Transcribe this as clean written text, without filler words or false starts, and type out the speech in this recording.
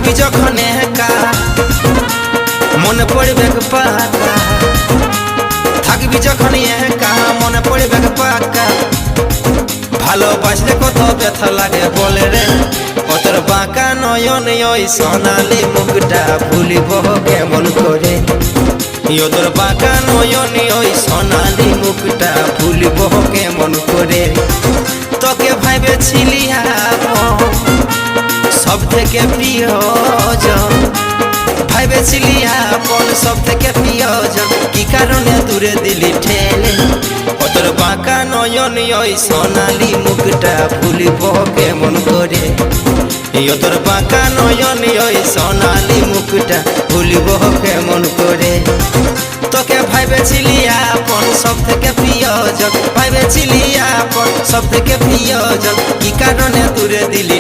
থাকবি যখন একা মনে পড়বে পাকা, থাকবি যখন একা মনে পড়বে পাকা। ভালোবাসলে কত ব্যথা লাগে বলে রে, তোর বাঁকা নয়ন ওই সোনালি মুখটা ভুলিব কেমন করে। তোর বাঁকা নয়ন ওই সোনালি মুখটা ভুলিব কেমন করে। তোকে ভাবেছিলি সব থেকে প্রিয়জন, ভাবেছিলি আপন সব থেকে প্রিয়জন, কি কারণে দূরে দিলি ঠেলে। তোর বাঁকা নয়ন ওই সোনালি মুখটা ভুলিব কেমন করে। তোর বাঁকা নয়ন ওই সোনালি মুখটা ভুলিব কেমন করে। তোকে ভাবেছিলি আপন সব থেকে প্রিয়জন, ভাবেছিলি আপন সব থেকে প্রিয়জন, কি কারণে দূরে দিলি।